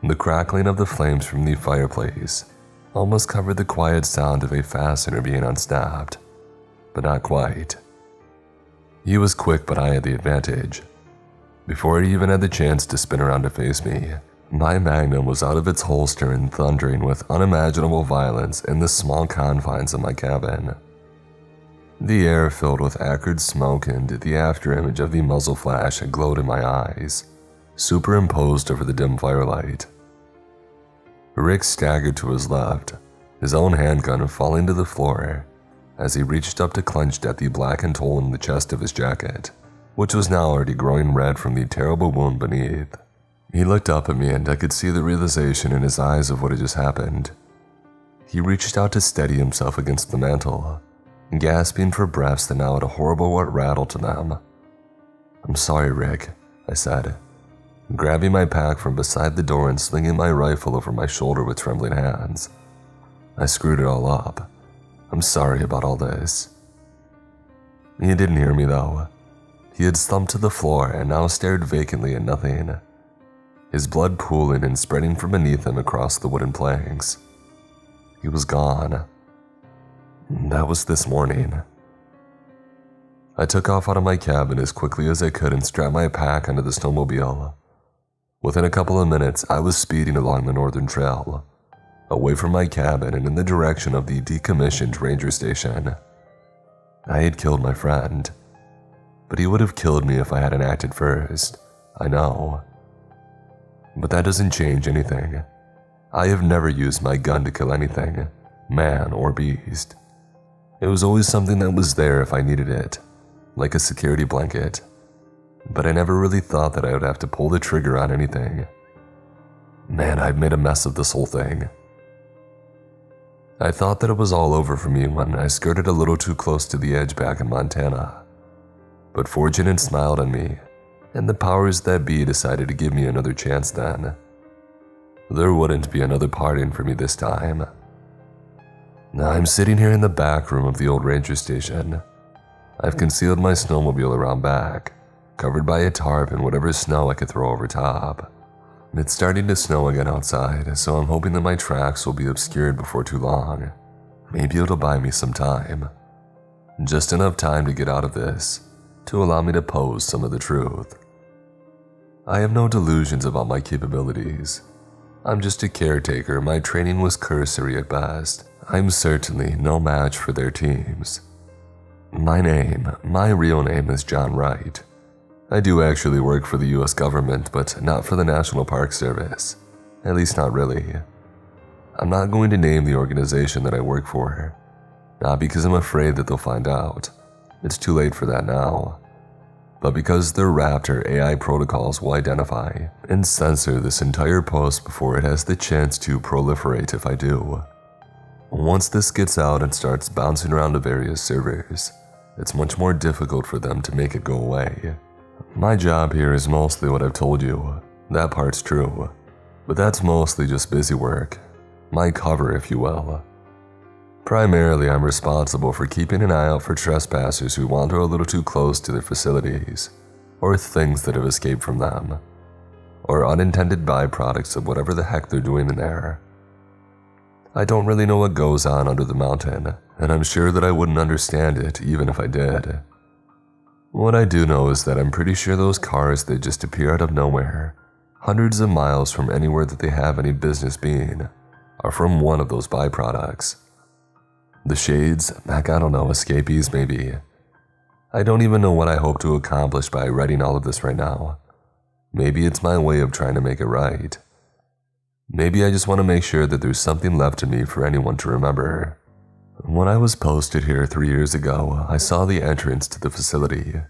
The crackling of the flames from the fireplace almost covered the quiet sound of a fastener being unsnapped, but not quite. He was quick, but I had the advantage. Before he even had the chance to spin around to face me, my magnum was out of its holster and thundering with unimaginable violence in the small confines of my cabin. The air filled with acrid smoke, and the afterimage of the muzzle flash glowed in my eyes, superimposed over the dim firelight. Rick staggered to his left, his own handgun falling to the floor as he reached up to clench at the blackened hole in the chest of his jacket, which was now already growing red from the terrible wound beneath. He looked up at me and I could see the realization in his eyes of what had just happened. He reached out to steady himself against the mantel, gasping for breaths that now had a horrible wet rattle to them. I'm sorry, Rick, I said. grabbing my pack from beside the door and slinging my rifle over my shoulder with trembling hands. I screwed it all up. I'm sorry about all this. He didn't hear me though. He had slumped to the floor and now stared vacantly at nothing, his blood pooling and spreading from beneath him across the wooden planks. He was gone. That was this morning. I took off out of my cabin as quickly as I could and strapped my pack onto the snowmobile. Within a couple of minutes, I was speeding along the northern trail, away from my cabin and in the direction of the decommissioned ranger station. I had killed my friend, but he would have killed me if I hadn't acted first, I know. But that doesn't change anything. I have never used my gun to kill anything, man or beast. It was always something that was there if I needed it, like a security blanket. But I never really thought that I would have to pull the trigger on anything. Man, I'd made a mess of this whole thing. I thought that it was all over for me when I skirted a little too close to the edge back in Montana. But fortune had smiled on me, and the powers that be decided to give me another chance then. There wouldn't be another pardon for me this time. Now I'm sitting here in the back room of the old ranger station. I've concealed my snowmobile around back, covered by a tarp and whatever snow I could throw over top. It's starting to snow again outside, so I'm hoping that my tracks will be obscured before too long. Maybe it'll buy me some time. Just enough time to get out of this, to allow me to pose some of the truth. I have no delusions about my capabilities. I'm just a caretaker. My training was cursory at best. I'm certainly no match for their teams. My real name is John Wright. I do actually work for the US government, but not for the National Park Service. At least not really. I'm not going to name the organization that I work for. Not because I'm afraid that they'll find out. It's too late for that now. But because their Raptor AI protocols will identify and censor this entire post before it has the chance to proliferate if I do. Once this gets out and starts bouncing around to various servers, it's much more difficult for them to make it go away. My job here is mostly what I've told you. That part's true. But that's mostly just busy work. My cover, if you will. Primarily, I'm responsible for keeping an eye out for trespassers who wander a little too close to their facilities, or things that have escaped from them, or unintended byproducts of whatever the heck they're doing in there. I don't really know what goes on under the mountain, and I'm sure that I wouldn't understand it even if I did. What I do know is that I'm pretty sure those cars that just appear out of nowhere, hundreds of miles from anywhere that they have any business being, are from one of those byproducts. The shades, I don't know, escapees maybe. I don't even know what I hope to accomplish by writing all of this right now. Maybe it's my way of trying to make it right. Maybe I just want to make sure that there's something left in me for anyone to remember. When I was posted here 3 years ago, I saw the entrance to the facility.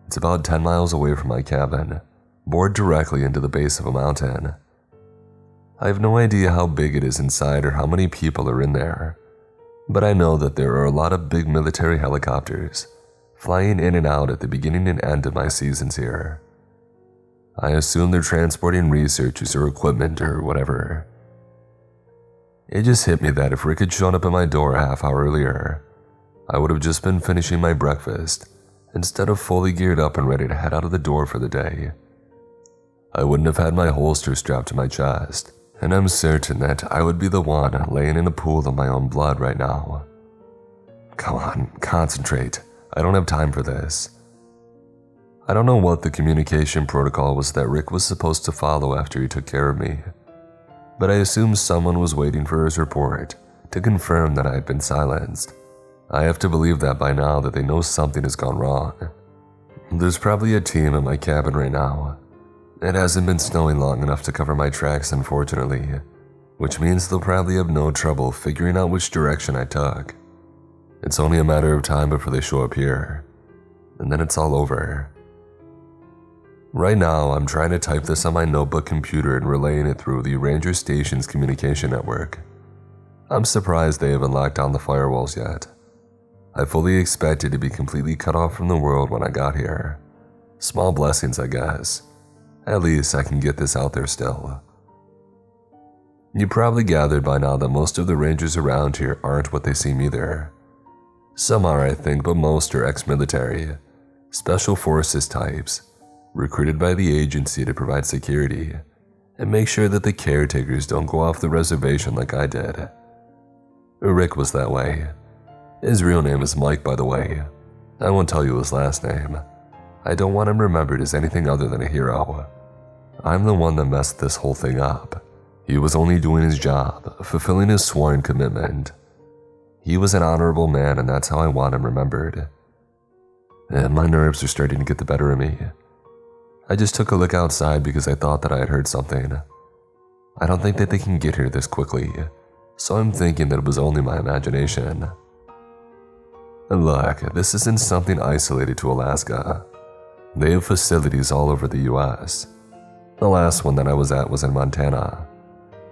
It's about 10 miles away from my cabin, bored directly into the base of a mountain. I have no idea how big it is inside or how many people are in there, but I know that there are a lot of big military helicopters flying in and out at the beginning and end of my seasons here. I assume they're transporting researchers or equipment or whatever. It just hit me that if Rick had shown up at my door a half hour earlier, I would have just been finishing my breakfast instead of fully geared up and ready to head out of the door for the day. I wouldn't have had my holster strapped to my chest, and I'm certain that I would be the one laying in a pool of my own blood right now. Come on, concentrate. I don't have time for this. I don't know what the communication protocol was that Rick was supposed to follow after he took care of me, but I assume someone was waiting for his report to confirm that I had been silenced. I have to believe that by now that they know something has gone wrong. There's probably a team at my cabin right now. It hasn't been snowing long enough to cover my tracks, unfortunately, which means they'll probably have no trouble figuring out which direction I took. It's only a matter of time before they show up here, and then it's all over. Right now, I'm trying to type this on my notebook computer and relaying it through the ranger station's communication network. I'm surprised they haven't locked down the firewalls yet. I fully expected to be completely cut off from the world when I got here. Small blessings, I guess. At least I can get this out there still. You probably gathered by now that most of the rangers around here aren't what they seem either. Some are, I think, but most are ex-military, special forces types, recruited by the agency to provide security and make sure that the caretakers don't go off the reservation like I did. Rick was that way. His real name is Mike, by the way. I won't tell you his last name. I don't want him remembered as anything other than a hero. I'm the one that messed this whole thing up. He was only doing his job, fulfilling his sworn commitment. He was an honorable man, and that's how I want him remembered. And my nerves are starting to get the better of me. I just took a look outside because I thought that I had heard something. I don't think that they can get here this quickly, so I'm thinking that it was only my imagination. And look, this isn't something isolated to Alaska. They have facilities all over the US. The last one that I was at was in Montana.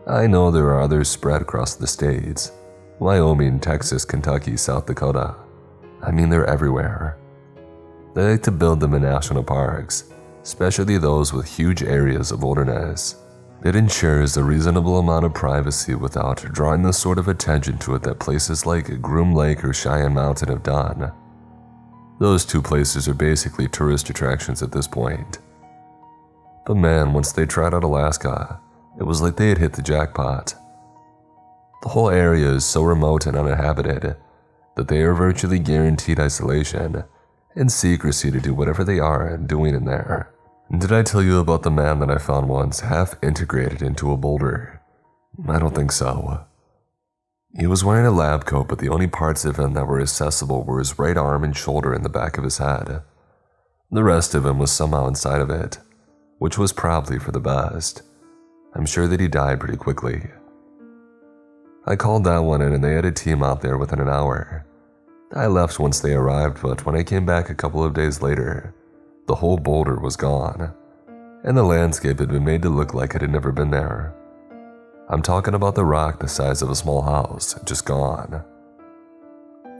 I know there are others spread across the states. Wyoming, Texas, Kentucky, South Dakota. I mean, they're everywhere. They like to build them in national parks, especially those with huge areas of wilderness. It ensures a reasonable amount of privacy without drawing the sort of attention to it that places like Groom Lake or Cheyenne Mountain have done. Those two places are basically tourist attractions at this point. But man, once they tried out Alaska, it was like they had hit the jackpot. The whole area is so remote and uninhabited that they are virtually guaranteed isolation and secrecy to do whatever they are doing in there. Did I tell you about the man that I found once half integrated into a boulder? I don't think so. He was wearing a lab coat, but the only parts of him that were accessible were his right arm and shoulder and the back of his head. The rest of him was somehow inside of it, which was probably for the best. I'm sure that he died pretty quickly. I called that one in and they had a team out there within an hour. I left once they arrived, but when I came back a couple of days later, the whole boulder was gone, and the landscape had been made to look like it had never been there. I'm talking about the rock the size of a small house, just gone.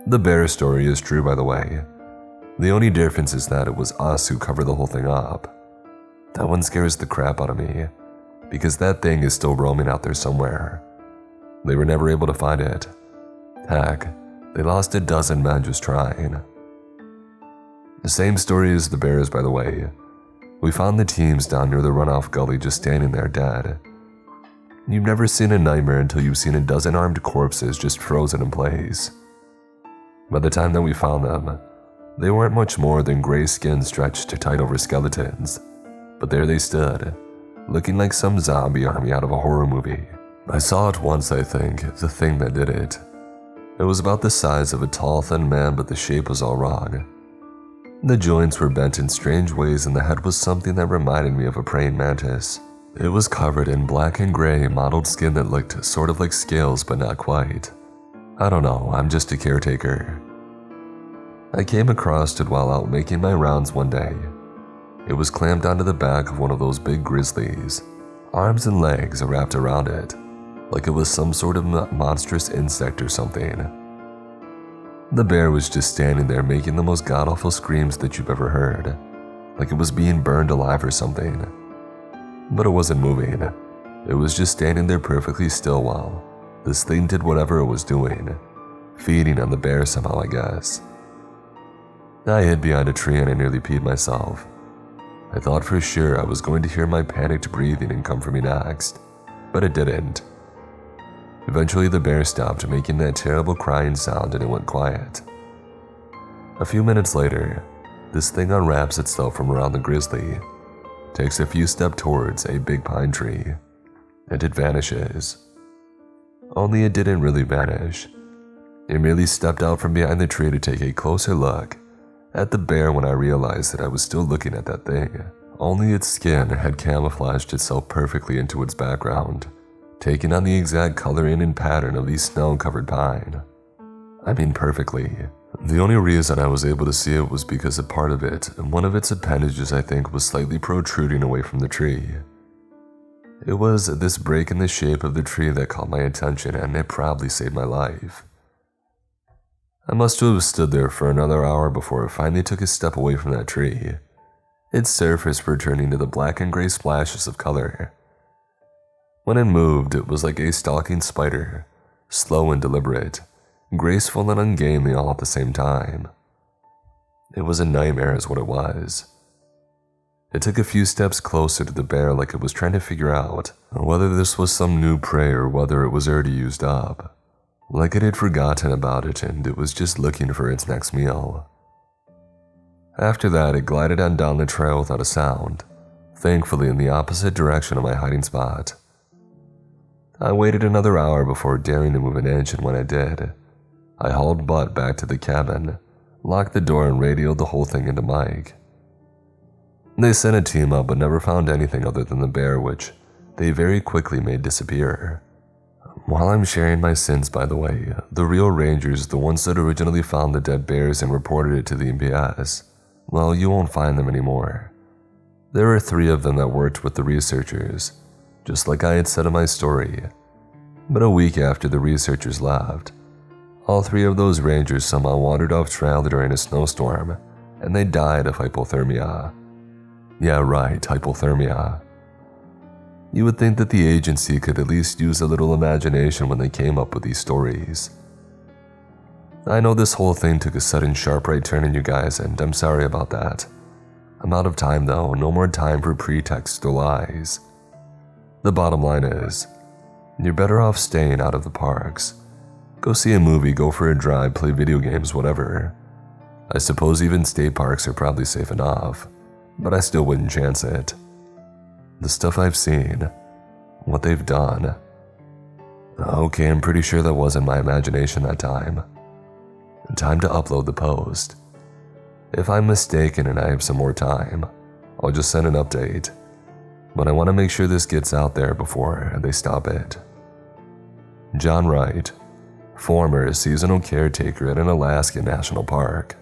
The bear story is true, by the way. The only difference is that it was us who covered the whole thing up. That one scares the crap out of me, because that thing is still roaming out there somewhere. They were never able to find it. Heck, they lost a dozen men just trying. The same story as the bears, by the way. We found the teams down near the runoff gully just standing there dead. You've never seen a nightmare until you've seen a dozen armed corpses just frozen in place. By the time that we found them, they weren't much more than gray skin stretched tight over skeletons. But there they stood, looking like some zombie army out of a horror movie. I saw it once, I think, the thing that did it. It was about the size of a tall, thin man, but the shape was all wrong. The joints were bent in strange ways and the head was something that reminded me of a praying mantis. It was covered in black and gray mottled skin that looked sort of like scales but not quite. I don't know, I'm just a caretaker. I came across it while out making my rounds one day. It was clamped onto the back of one of those big grizzlies. Arms and legs wrapped around it, like it was some sort of monstrous insect or something. The bear was just standing there making the most god-awful screams that you've ever heard, like it was being burned alive or something. But it wasn't moving. It was just standing there perfectly still while this thing did whatever it was doing, feeding on the bear somehow, I guess. I hid behind a tree and I nearly peed myself. I thought for sure I was going to hear my panicked breathing and come for me next, but it didn't. Eventually the bear stopped making that terrible crying sound and it went quiet. A few minutes later, this thing unwraps itself from around the grizzly, takes a few steps towards a big pine tree, and it vanishes. Only it didn't really vanish. It merely stepped out from behind the tree to take a closer look at the bear when I realized that I was still looking at that thing. Only its skin had camouflaged itself perfectly into its background, taking on the exact coloring and pattern of the snow-covered pine. I mean perfectly. The only reason I was able to see it was because a part of it, and one of its appendages I think, was slightly protruding away from the tree. It was this break in the shape of the tree that caught my attention and it probably saved my life. I must have stood there for another hour before it finally took a step away from that tree, its surface returning to the black and gray splashes of color. When it moved, it was like a stalking spider, slow and deliberate, graceful and ungainly all at the same time. It was a nightmare is what it was. It took a few steps closer to the bear like it was trying to figure out whether this was some new prey or whether it was already used up. Like it had forgotten about it and it was just looking for its next meal. After that, it glided on down the trail without a sound, thankfully in the opposite direction of my hiding spot. I waited another hour before daring to move an inch, and when I did, I hauled butt back to the cabin, locked the door and radioed the whole thing into Mike. They sent a team up but never found anything other than the bear, which they very quickly made disappear. While I'm sharing my sins, by the way, the real rangers, the ones that originally found the dead bears and reported it to the MPS, well, you won't find them anymore. There were 3 of them that worked with the researchers, just like I had said in my story. But a week after the researchers left, all 3 of those rangers somehow wandered off trail during a snowstorm, and they died of hypothermia. Yeah, right, hypothermia. You would think that the agency could at least use a little imagination when they came up with these stories. I know this whole thing took a sudden sharp right turn in you guys, and I'm sorry about that. I'm out of time though, no more time for pretexts or lies. The bottom line is, you're better off staying out of the parks. Go see a movie, go for a drive, play video games, whatever. I suppose even state parks are probably safe enough, but I still wouldn't chance it. The stuff I've seen, what they've done. Okay, I'm pretty sure that wasn't my imagination that time. Time to upload the post. If I'm mistaken and I have some more time, I'll just send an update. But I want to make sure this gets out there before they stop it. John Wright, former seasonal caretaker at an Alaskan national park.